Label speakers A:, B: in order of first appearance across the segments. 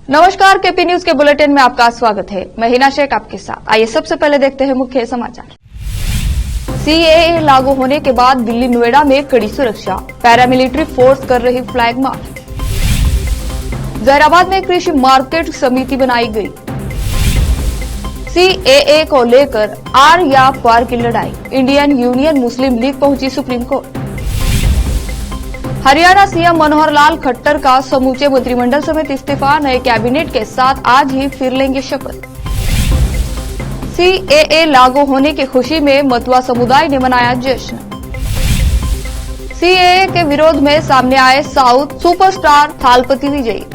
A: नमस्कार, KP news के bulletin में आपका स्वागत है। मैं हिना शेख आपके साथ। आइए सबसे पहले देखते हैं मुख्य समाचार। सीएए लागू होने के बाद दिल्ली नोएडा में कड़ी सुरक्षा, पैरामिलिट्री फोर्स कर रही फ्लैग मार्च। जहीराबाद में कृषि मार्केट समिति बनाई गई। सीएए को लेकर आर या पार की लड़ाई, इंडियन यूनियन मुस्लिम लीग पहुंची supreme court. Haryana CM Manohar Lal Khattar का समूचे मंत्रिमंडल समेत इस्तीफा, नए कैबिनेट के साथ आज ही फिर लेंगे शपथ। सीएए लागू होने की खुशी में मतुआ समुदाय ने मनाया जश्न। सीएए के विरोध में सामने आए साउथ सुपरस्टार थालपति विजयी।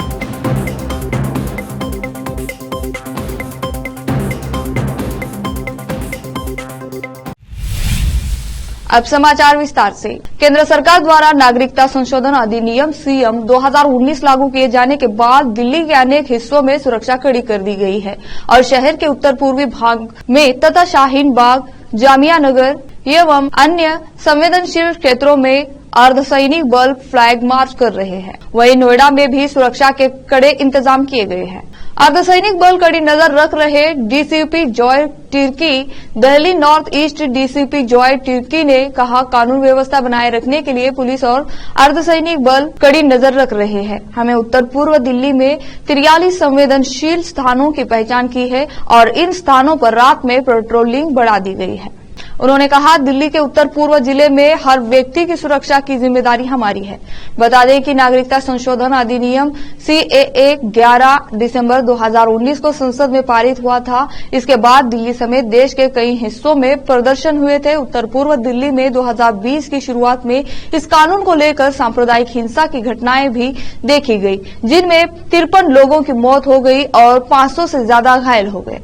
A: अब समाचार विस्तार से। केंद्र सरकार द्वारा नागरिकता संशोधन अधिनियम सीएम 2019 लागू किए जाने के बाद दिल्ली के अनेक हिस्सों में सुरक्षा कड़ी कर दी गई है और शहर के उत्तर पूर्वी भाग में तथा शाहीन बाग, जामिया नगर एवं अन्य संवेदनशील क्षेत्रों में अर्धसैनिक बल फ्लैग मार्च कर रहे हैं। वहीं नोएडा में भी सुरक्षा के कड़े इंतजाम किए गए हैं। अर्धसैनिक बल कड़ी नजर रख रहे DCP Joy Tirkey, Delhi north east DCP Joy Tirkey ने कहा, कानून व्यवस्था बनाए रखने के लिए पुलिस और अर्धसैनिक बल कड़ी नजर रख रहे हैं। हमें उत्तर पूर्व दिल्ली में 43 संवेदनशील स्थानों की पहचान की है और इन स्थानों पर रात में पेट्रोलिंग बढ़ा दी गई है। उन्होंने कहा, दिल्ली के उत्तर पूर्व जिले में हर व्यक्ति की सुरक्षा की जिम्मेदारी हमारी है। बता दें कि नागरिकता संशोधन अधिनियम सीएए 11 दिसंबर 2019 को संसद में पारित हुआ था। इसके बाद दिल्ली समेत देश के कई हिस्सों में प्रदर्शन हुए थे। उत्तर पूर्व दिल्ली में 2020 की शुरुआत में इस कानून को लेकर सांप्रदायिक हिंसा की घटनाएं भी देखी गई, जिनमें 53 लोगों की मौत हो गई और 500 से ज्यादा घायल हो गए।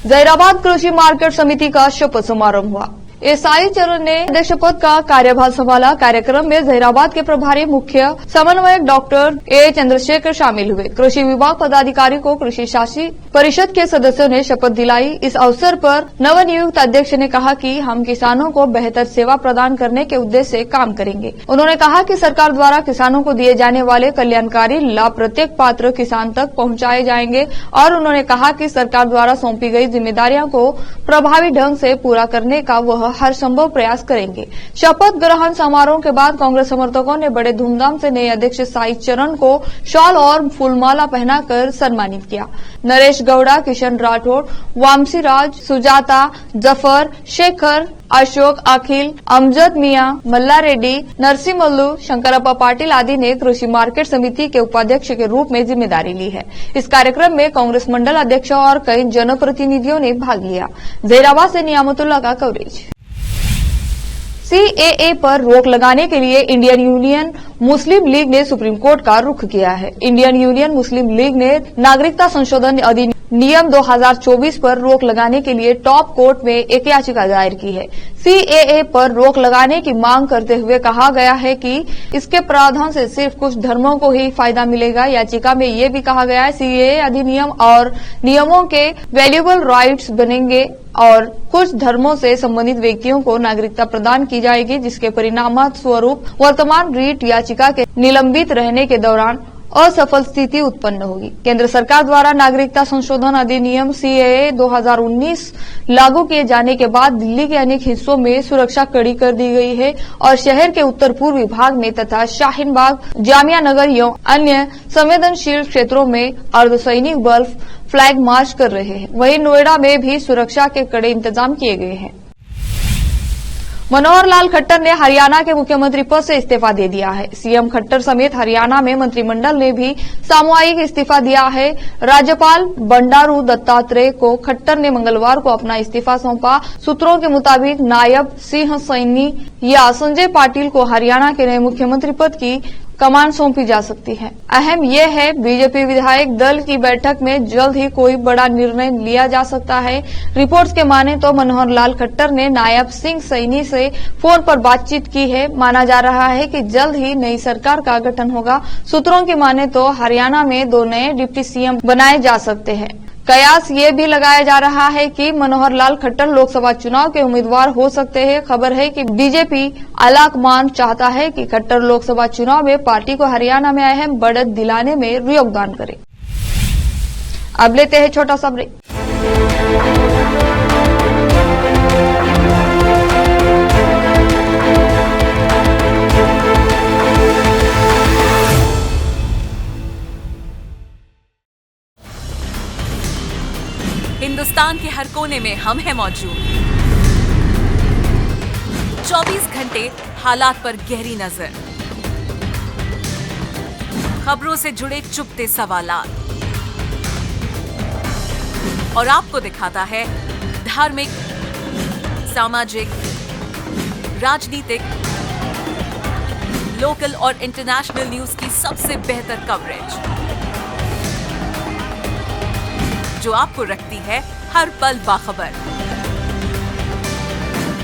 A: जहीराबाद कृषि मार्केट समिति का शपथ समारोह हुआ। एसआई चरण ने अध्यक्ष पद का कार्यभार संभाला। कार्यक्रम में जहीराबाद के प्रभारी मुख्य समन्वयक डॉक्टर ए चंद्रशेखर शामिल हुए। कृषि विभाग पदाधिकारी को कृषि शासी परिषद के सदस्यों ने शपथ दिलाई। इस अवसर पर नवनियुक्त अध्यक्ष ने कहा कि हम किसानों को बेहतर सेवा प्रदान करने के उद्देश्य से काम करेंगे। उन्होंने कहा कि सरकार द्वारा किसानों को दिए जाने वाले कल्याणकारी लाभ प्रत्येक पात्र किसान तक पहुंचाए जाएंगे और उन्होंने कहा कि सरकार द्वारा सौंपी गई जिम्मेदारियों को प्रभावी ढंग से पूरा करने का वह हर संभव प्रयास करेंगे। शपथ ग्रहण समारोह के बाद कांग्रेस समर्थकों ने बड़े धूमधाम से नए अध्यक्ष साई चरण को शॉल और फूलमाला पहनाकर सम्मानित किया। नरेश गौड़ा, किशन राठौड़, वामसी राज, सुजाता, जफर, शेखर, अशोक, अखिल, अमजद मियां, मल्ला रेड्डी, नरसिमल्लू, शंकरप्पा पाटिल आदि ने कृषि मार्केट समिति के उपाध्यक्ष के रूप में जिम्मेदारी ली है। इस कार्यक्रम में कांग्रेस मंडल अध्यक्ष और कई जनप्रतिनिधियों ने भाग लिया। जहीराबाद से नियामतुल्लाह का कवरेज। सीएए पर रोक लगाने के लिए इंडियन यूनियन मुस्लिम लीग ने सुप्रीम कोर्ट का रुख किया है। इंडियन यूनियन मुस्लिम लीग ने नागरिकता संशोधन अधिनियम 2024 पर रोक लगाने के लिए टॉप कोर्ट में एक याचिका दायर की है। सीएए पर रोक लगाने की मांग करते हुए कहा गया है कि इसके प्रावधान से सिर्फ कुछ धर्मों को ही फायदा मिलेगा। याचिका में ये भी कहा गया है, सीएए अधिनियम और नियमों के वैल्यूएबल राइट्स बनेंगे और कुछ धर्मों से संबंधित व्यक्तियों को नागरिकता प्रदान की जाएगी, जिसके परिणाम स्वरूप वर्तमान रीट याचिका के निलंबित रहने के दौरान असफल स्थिति उत्पन्न होगी। केंद्र सरकार द्वारा नागरिकता संशोधन अधिनियम सीएए 2019 लागू किए जाने के बाद दिल्ली के अनेक हिस्सों में सुरक्षा कड़ी कर दी गई है और शहर के उत्तर पूर्वी भाग में तथा शाहीन बाग, जामिया नगर एवं अन्य संवेदनशील क्षेत्रों में अर्धसैनिक बल फ्लैग मार्च कर रहे हैं। वहीं नोएडा में भी सुरक्षा के कड़े इंतजाम किए गए हैं। मनोहर लाल खट्टर ने हरियाणा के मुख्यमंत्री पद से इस्तीफा दे दिया है। सीएम खट्टर समेत हरियाणा में मंत्रिमंडल ने भी सामूहिक इस्तीफा दिया है। राज्यपाल बंडारू दत्तात्रेय को खट्टर ने मंगलवार को अपना इस्तीफा सौंपा। सूत्रों के मुताबिक नायब सिंह सैनी या संजय पाटिल को हरियाणा के नए मुख्यमंत्री पद की कमान सौंपी जा सकती है। अहम यह है, बीजेपी विधायक दल की बैठक में जल्द ही कोई बड़ा निर्णय लिया जा सकता है। रिपोर्ट्स के माने तो मनोहर लाल खट्टर ने नायब सिंह सैनी से फोन पर बातचीत की है। माना जा रहा है कि जल्द ही नई सरकार का गठन होगा। सूत्रों की माने तो हरियाणा में 2 नए डिप्टी सीएम बनाए जा सकते हैं। कयास ये भी लगाया जा रहा है कि मनोहर लाल खट्टर लोकसभा चुनाव के उम्मीदवार हो सकते हैं। खबर है कि बीजेपी आलाकमान चाहता है कि खट्टर लोकसभा चुनाव में पार्टी को हरियाणा में अहम बढ़त दिलाने में योगदान करे। अब लेते हैं छोटा सा ब्रेक।
B: हिंदुस्तान के हर कोने में हम हैं मौजूद। 24 घंटे हालात पर गहरी नजर, खबरों से जुड़े चुपते सवालात, और आपको दिखाता है धार्मिक, सामाजिक, राजनीतिक, लोकल और इंटरनेशनल न्यूज की सबसे बेहतर कवरेज, जो आपको रखती है हर पल बाखबर।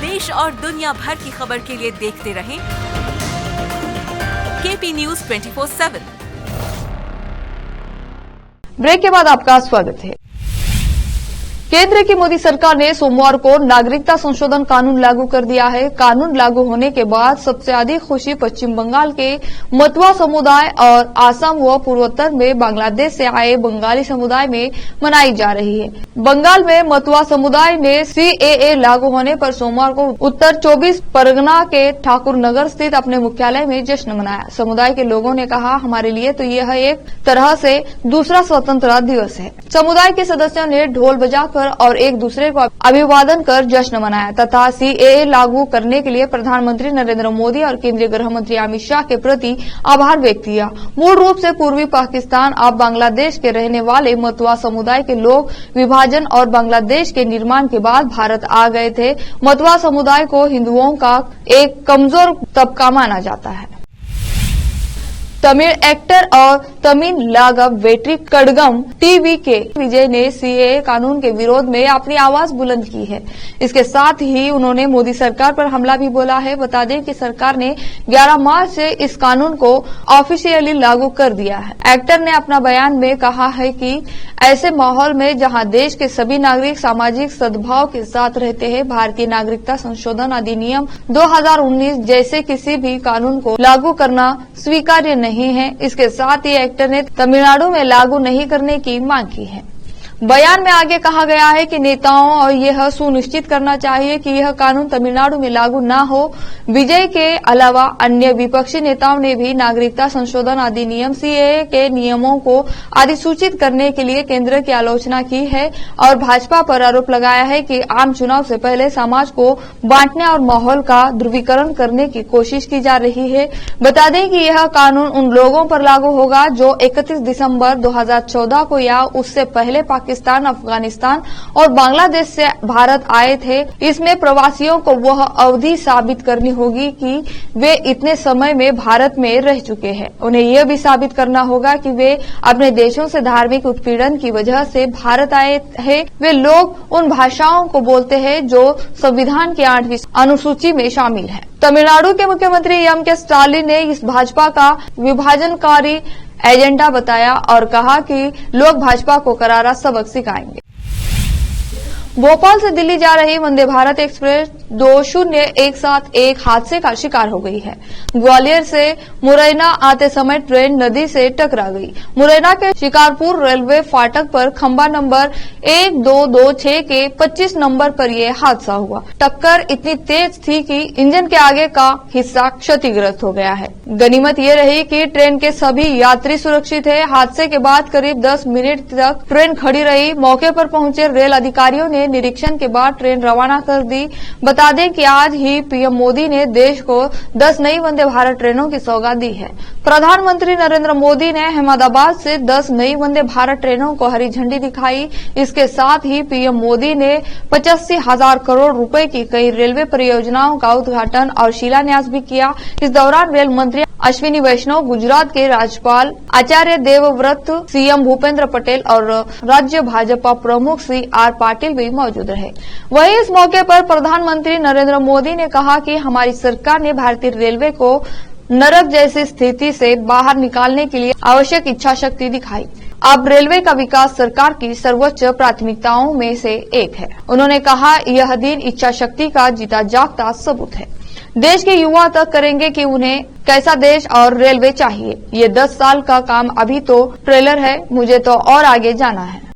B: देश और दुनिया भर की खबर के लिए देखते रहें केपी न्यूज 24/7।
A: ब्रेक के बाद आपका स्वागत है। केंद्र की मोदी सरकार ने सोमवार को नागरिकता संशोधन कानून लागू कर दिया है। कानून लागू होने के बाद सबसे अधिक खुशी पश्चिम बंगाल के मतुआ समुदाय और आसाम व पूर्वोत्तर में बांग्लादेश से आए बंगाली समुदाय में मनाई जा रही है। बंगाल में मतुआ समुदाय ने CAA लागू होने पर सोमवार को उत्तर 24 परगना के ठाकुर नगर स्थित अपने मुख्यालय में जश्न मनाया। समुदाय के लोगों ने कहा, हमारे लिए तो यह एक तरह से दूसरा स्वतंत्रता दिवस है। समुदाय के सदस्यों ने ढोल बजाकर और एक दूसरे को अभिवादन कर जश्न मनाया तथा CAA लागू करने के लिए प्रधानमंत्री नरेंद्र मोदी और केंद्रीय गृह मंत्री अमित शाह के प्रति आभार व्यक्त किया। मूल रूप से पूर्वी पाकिस्तान अब बांग्लादेश के रहने वाले मतुआ समुदाय के लोग विभाजन और बांग्लादेश के निर्माण के बाद भारत आ गए थे। मतुआ समुदाय को हिंदुओं का एक कमजोर तबका माना जाता है। तमिल एक्टर और तमिलनाडु वेट्री कड़गम टीवी के विजय ने CAA कानून के विरोध में अपनी आवाज बुलंद की है। इसके साथ ही उन्होंने मोदी सरकार पर हमला भी बोला है। बता दें कि सरकार ने 11 मार्च से इस कानून को ऑफिशियली लागू कर दिया है। एक्टर ने अपना बयान में कहा है कि ऐसे माहौल में जहां देश के सभी नागरिक सामाजिक सद्भाव के साथ रहते हैं, भारतीय नागरिकता संशोधन अधिनियम 2019 जैसे किसी भी कानून को लागू करना स्वीकार्य नहीं है। इसके साथ ही एक्टर ने तमिलनाडु में लागू नहीं करने की मांग की है। बयान में आगे कहा गया है कि नेताओं और यह सुनिश्चित करना चाहिए कि यह कानून तमिलनाडु में लागू न हो। विजय के अलावा अन्य विपक्षी नेताओं ने भी नागरिकता संशोधन अधिनियम CAA के नियमों को अधिसूचित करने के लिए केंद्र की आलोचना की है और भाजपा पर आरोप लगाया है कि आम चुनाव से पहले समाज को बांटने और माहौल का ध्रुवीकरण करने की कोशिश की जा रही है। बता दें कि यह कानून उन लोगों पर लागू होगा जो 31 दिसंबर 2014 को या उससे पहले पाकिस्तान, अफगानिस्तान और बांग्लादेश से भारत आए थे। इसमें प्रवासियों को वह अवधि साबित करनी होगी कि वे इतने समय में भारत में रह चुके हैं। उन्हें यह भी साबित करना होगा कि वे अपने देशों से धार्मिक उत्पीड़न की वजह से भारत आए हैं। वे लोग उन भाषाओं को बोलते हैं जो संविधान की 8वीं अनुसूची में शामिल है। तमिलनाडु के मुख्यमंत्री M.K. स्टालिन ने इस भाजपा का विभाजनकारी एजेंडा बताया और कहा कि लोग भाजपा को करारा सबक सिखाएंगे। भोपाल से दिल्ली जा रही वंदे भारत एक्सप्रेस 2017 हादसे का शिकार हो गई है। ग्वालियर से मुरैना आते समय ट्रेन नदी से टकरा गई। मुरैना के शिकारपुर रेलवे फाटक पर खंबा नंबर 1226 के 25 नंबर पर यह हादसा हुआ। टक्कर इतनी तेज थी कि इंजन के आगे का हिस्सा क्षतिग्रस्त हो गया है। गनीमत ये रही कि ट्रेन के सभी यात्री सुरक्षित है। हादसे के बाद करीब 10 मिनट तक ट्रेन खड़ी रही। मौके पर पहुंचे रेल अधिकारियों ने निरीक्षण के बाद ट्रेन रवाना कर दी। बता दें कि आज ही पीएम मोदी ने देश को 10 नई वंदे भारत ट्रेनों की सौगात दी है। प्रधानमंत्री नरेंद्र मोदी ने अहमदाबाद से 10 नई वंदे भारत ट्रेनों को हरी झंडी दिखाई। इसके साथ ही पीएम मोदी ने 85,000 करोड़ रुपए की कई रेलवे परियोजनाओं का उद्घाटन और शिलान्यास भी किया। इस दौरान रेल मंत्री अश्विनी वैष्णव, गुजरात के राज्यपाल आचार्य देवव्रत, सीएम भूपेंद्र पटेल और राज्य भाजपा प्रमुख CR पाटिल भी मौजूद रहे। वहीं इस मौके पर प्रधानमंत्री नरेंद्र मोदी ने कहा कि हमारी सरकार ने भारतीय रेलवे को नरक जैसी स्थिति से बाहर निकालने के लिए आवश्यक इच्छा शक्ति दिखाई। अब रेलवे का विकास सरकार की सर्वोच्च प्राथमिकताओं में से एक है। उन्होंने कहा, यह दिन इच्छा शक्ति का जीता जागता सबूत है। देश के युवा तक करेंगे कि उन्हें कैसा देश और रेलवे चाहिए। ये 10 साल का काम अभी तो ट्रेलर है, मुझे तो और आगे जाना है।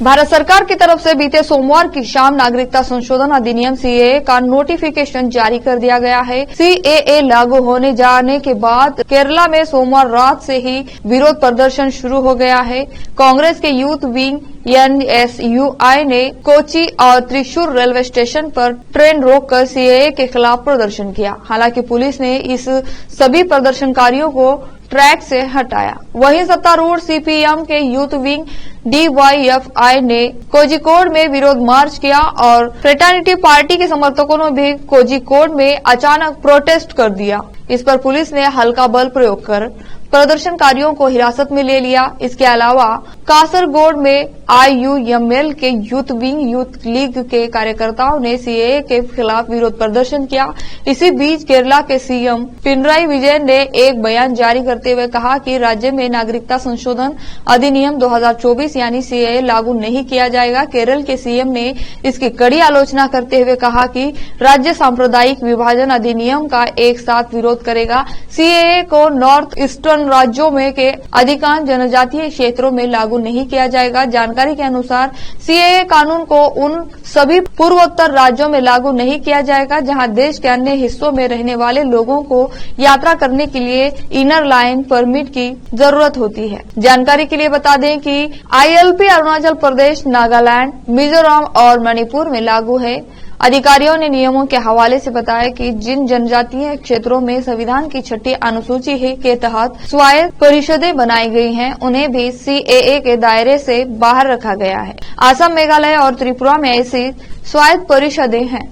A: भारत सरकार की तरफ से बीते सोमवार की शाम नागरिकता संशोधन अधिनियम सीएए का नोटिफिकेशन जारी कर दिया गया है। सीएए लागू होने जाने के बाद केरला में सोमवार रात से ही विरोध प्रदर्शन शुरू हो गया है। कांग्रेस के यूथ विंग NSUI ने कोची और त्रिशूर रेलवे स्टेशन पर ट्रेन रोककर सीएए के खिलाफ प्रदर्शन किया। हालांकि पुलिस ने इस सभी प्रदर्शनकारियों को ट्रैक से हटाया। वहीं सत्तारूढ़ सीपीएम के यूथ विंग DYFI ने कोझिकोड में विरोध मार्च किया और फ्रेटर्निटी पार्टी के समर्थकों ने भी कोझिकोड में अचानक प्रोटेस्ट कर दिया। इस पर पुलिस ने हल्का बल प्रयोग कर प्रदर्शनकारियों को हिरासत में ले लिया। इसके अलावा कासरगोड में IUML के यूथ विंग यूथ लीग के कार्यकर्ताओं ने सीएए के खिलाफ विरोध प्रदर्शन किया। इसी बीच केरला के सीएम पिनराई विजयन ने एक बयान जारी करते हुए कहा कि राज्य में नागरिकता संशोधन अधिनियम 2024 यानी सीएए लागू नहीं किया जाएगा। केरल के सीएम ने इसकी कड़ी आलोचना करते हुए कहा कि राज्य सांप्रदायिक विभाजन अधिनियम का एक साथ विरोध करेगा। सीएए को नॉर्थ ईस्टर्न राज्यों में के अधिकांश जनजातीय क्षेत्रों में लागू नहीं किया जाएगा। जानकारी के अनुसार सीएए कानून को उन सभी पूर्वोत्तर राज्यों में लागू नहीं किया जाएगा जहां देश के अन्य हिस्सों में रहने वाले लोगों को यात्रा करने के लिए इनर लाइन परमिट की जरूरत होती है। जानकारी के लिए बता दें कि ILP अरुणाचल प्रदेश, नागालैंड, मिजोरम और मणिपुर में लागू है। अधिकारियों ने नियमों के हवाले से बताया कि जिन जनजातीय क्षेत्रों में संविधान की 6ठी अनुसूची के तहत स्वायत्त परिषदें बनाई गई हैं, उन्हें भी सीएए के दायरे से बाहर रखा गया है। असम, मेघालय और त्रिपुरा में ऐसी स्वायत्त परिषदें हैं।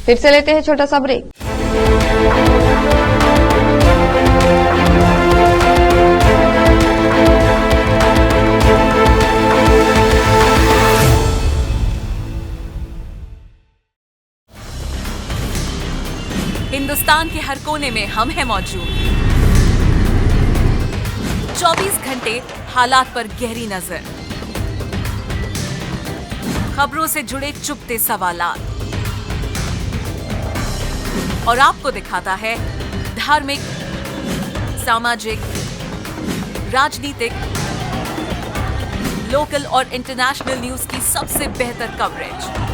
A: फिर से लेते हैं छोटा सा ब्रेक।
B: हिंदुस्तान के हर कोने में हम हैं मौजूद। 24 घंटे हालात पर गहरी नजर, खबरों से जुड़े चुपते सवालात और आपको दिखाता है धार्मिक, सामाजिक, राजनीतिक, लोकल और इंटरनेशनल न्यूज की सबसे बेहतर कवरेज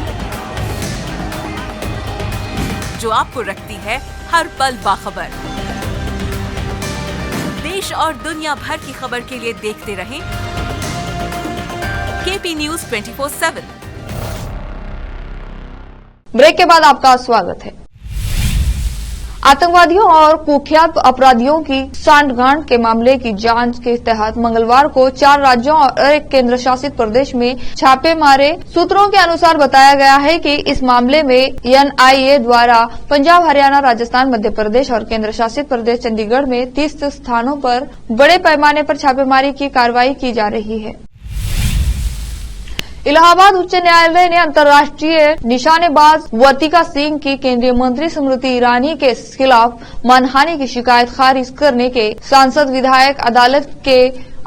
B: जो आपको रखती है हर पल बाखबर। देश और दुनिया भर की खबर के लिए देखते रहें KP News 24/7।
A: ब्रेक के बाद आपका स्वागत है। आतंकवादियों और कुख्यात अपराधियों की सांठगांठ के मामले की जांच के तहत मंगलवार को 4 राज्यों और एक केंद्र शासित प्रदेश में छापे मारे। सूत्रों के अनुसार बताया गया है कि इस मामले में NIA द्वारा पंजाब, हरियाणा, राजस्थान, मध्य प्रदेश और केंद्र शासित प्रदेश चंडीगढ़ में 30 स्थानों पर बड़े पैमाने पर छापेमारी की कार्रवाई की जा रही है। इलाहाबाद उच्च न्यायालय ने अंतर्राष्ट्रीय निशानेबाज वर्तिका सिंह की केंद्रीय मंत्री स्मृति ईरानी के खिलाफ मानहानि की शिकायत खारिज करने के सांसद विधायक अदालत के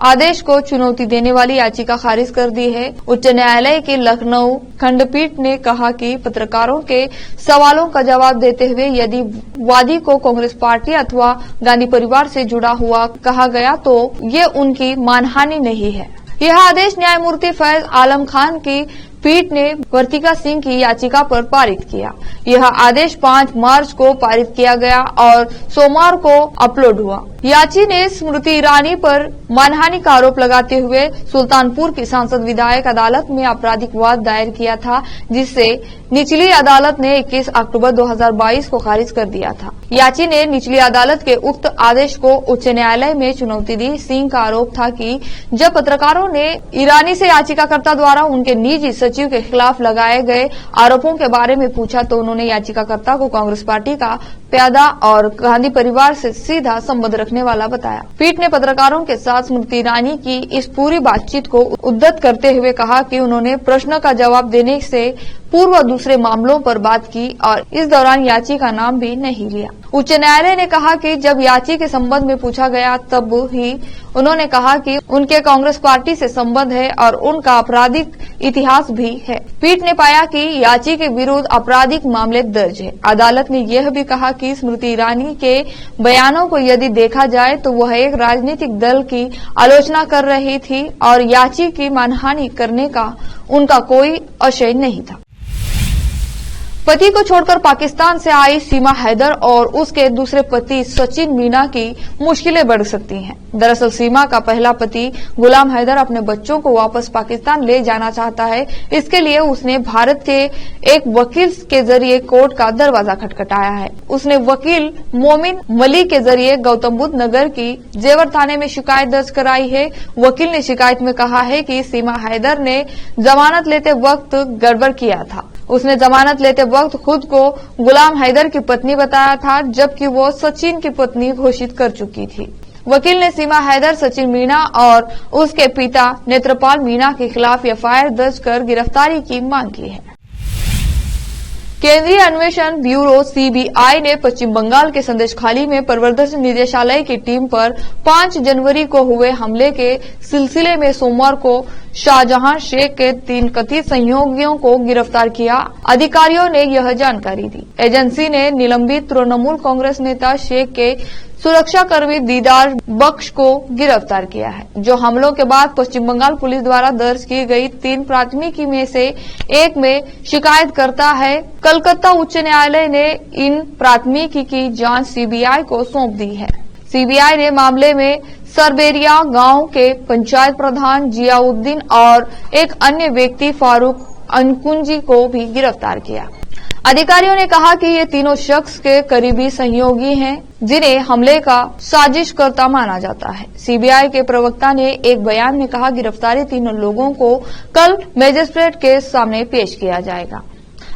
A: आदेश को चुनौती देने वाली याचिका खारिज कर दी है। उच्च न्यायालय की लखनऊ खंडपीठ ने कहा कि पत्रकारों के सवालों का जवाब देते हुए यदि वादी को कांग्रेस पार्टी अथवा गांधी परिवार से जुड़ा हुआ कहा गया तो ये उनकी मानहानि नहीं है। यह आदेश न्यायमूर्ति फैज आलम खान की पीठ ने वर्तिका सिंह की याचिका पर पारित किया। यह आदेश 5 मार्च को पारित किया गया और सोमवार को अपलोड हुआ। याची ने स्मृति ईरानी पर मानहानि का आरोप लगाते हुए सुल्तानपुर की सांसद विधायक अदालत में आपराधिक वाद दायर किया था, जिससे निचली अदालत ने 21 अक्टूबर 2022 को खारिज कर दिया था। याची ने निचली अदालत के उक्त आदेश को उच्च न्यायालय में चुनौती दी। सिंह का आरोप था कि जब पत्रकारों ने ईरानी से याचिकाकर्ता द्वारा उनके निजी सचिव के खिलाफ लगाए गए आरोपों के बारे में पूछा तो उन्होंने याचिकाकर्ता को कांग्रेस पार्टी का प्यादा और गांधी परिवार से सीधा संबंध रखने वाला बताया। पीठ ने पत्रकारों के साथ स्मृति ईरानी की इस पूरी बातचीत को उद्धत करते हुए कहा कि उन्होंने प्रश्न का जवाब देने से पूर्व दूसरे मामलों पर बात की और इस दौरान याची का नाम भी नहीं लिया। उच्च न्यायालय ने कहा कि जब याची के संबंध में पूछा गया तब ही उन्होंने कहा कि उनके कांग्रेस पार्टी से संबंध है और उनका आपराधिक इतिहास भी है। पीठ ने पाया कि याची के विरुद्ध आपराधिक मामले दर्ज है। अदालत ने यह भी कहा कि स्मृति ईरानी के बयानों को यदि देखा जाए तो वह एक राजनीतिक दल की आलोचना कर रही थी और याची की मानहानि करने का उनका कोई आशय नहीं था। पति को छोड़कर पाकिस्तान से आई सीमा हैदर और उसके दूसरे पति सचिन मीना की मुश्किलें बढ़ सकती हैं। दरअसल सीमा का पहला पति गुलाम हैदर अपने बच्चों को वापस पाकिस्तान ले जाना चाहता है। इसके लिए उसने भारत के एक वकील के जरिए कोर्ट का दरवाजा खटखटाया है। उसने वकील मोमिन मलिक के जरिए गौतम बुद्ध नगर की जेवर थाने में शिकायत दर्ज कराई है। वकील ने शिकायत में कहा है कि सीमा हैदर ने जमानत लेते वक्त गड़बड़ किया था। उसने जमानत लेते वक्त खुद को गुलाम हैदर की पत्नी बताया था, जबकि वो सचिन की पत्नी घोषित कर चुकी थी। वकील ने सीमा हैदर, सचिन मीना और उसके पिता नेत्रपाल मीना के खिलाफ एफआईआर दर्ज कर गिरफ्तारी की मांग की है। केंद्रीय अन्वेषण ब्यूरो सीबीआई ने पश्चिम बंगाल के संदेशखाली में प्रवर्तन निदेशालय की टीम पर 5 जनवरी को हुए हमले के सिलसिले में सोमवार को शाहजहां शेख के 3 कथित सहयोगियों को गिरफ्तार किया। अधिकारियों ने यह जानकारी दी। एजेंसी ने निलंबित तृणमूल कांग्रेस नेता शेख के सुरक्षाकर्मी दीदार बख्श को गिरफ्तार किया है, जो हमलों के बाद पश्चिम बंगाल पुलिस द्वारा दर्ज की गई 3 प्राथमिकी में से एक में शिकायत करता है। कलकत्ता उच्च न्यायालय ने इन प्राथमिकी की जांच सीबीआई को सौंप दी है। सीबीआई ने मामले में सरबेरिया गांव के पंचायत प्रधान जियाउद्दीन और एक अन्य व्यक्ति फारूक अनकुंजी को भी गिरफ्तार किया। अधिकारियों ने कहा कि ये तीनों शख्स के करीबी सहयोगी हैं, जिन्हें हमले का साजिशकर्ता माना जाता है। सीबीआई के प्रवक्ता ने एक बयान में कहा, गिरफ्तारी तीनों लोगों को कल मजिस्ट्रेट के सामने पेश किया जाएगा।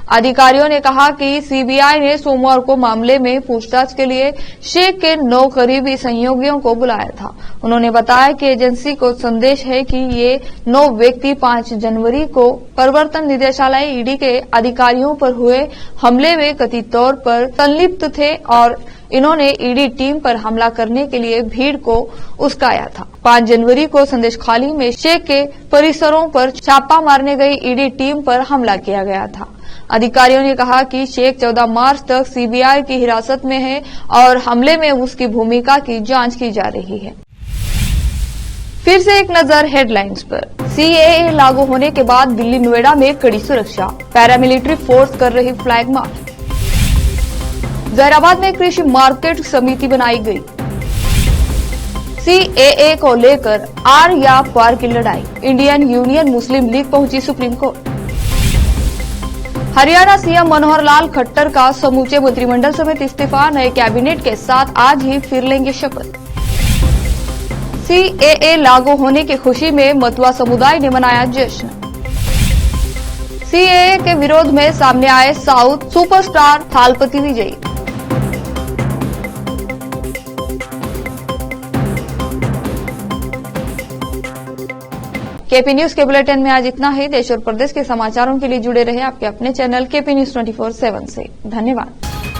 A: अधिकारियों ने कहा कि सीबीआई ने सोमवार को मामले में पूछताछ के लिए शेख के 9 करीबी सहयोगियों को बुलाया था। उन्होंने बताया कि एजेंसी को संदेश है कि ये 9 व्यक्ति 5 जनवरी को प्रवर्तन निदेशालय ईडी के अधिकारियों पर हुए हमले में कथित तौर पर संलिप्त थे और इन्होंने ईडी टीम पर हमला करने के लिए भीड़ को उस्काया था। 5 जनवरी को संदेशखाली में शेख के परिसरों पर छापा मारने गई ईडी टीम पर हमला किया गया था। अधिकारियों ने कहा कि शेख 14 मार्च तक सीबीआई की हिरासत में है और हमले में उसकी भूमिका की जांच की जा रही है। फिर से एक नजर हेडलाइंस पर। सीएए लागू होने के बाद दिल्ली नोएडा में कड़ी सुरक्षा, पैरामिलिट्री फोर्स कर रही फ्लैग मार्च। जहराबाद में कृषि मार्केट समिति बनाई गई। सीएए को लेकर आर या पार की लड़ाई, इंडियन यूनियन मुस्लिम लीग पहुंची supreme court. Haryana CM Manohar Lal Khattar का समूचे मंत्रिमंडल समेत इस्तीफा, नए कैबिनेट के साथ आज ही फिर लेंगे शपथ। सीएए लागू होने की खुशी में मतुआ समुदाय ने मनाया जश्न। सीएए के विरोध में सामने आए साउथ सुपरस्टार थालपति विजय। केपी न्यूज के बुलेटिन में आज इतना ही। देश और प्रदेश के समाचारों के लिए जुड़े रहे आपके अपने चैनल केपी न्यूज 24/7 से। धन्यवाद।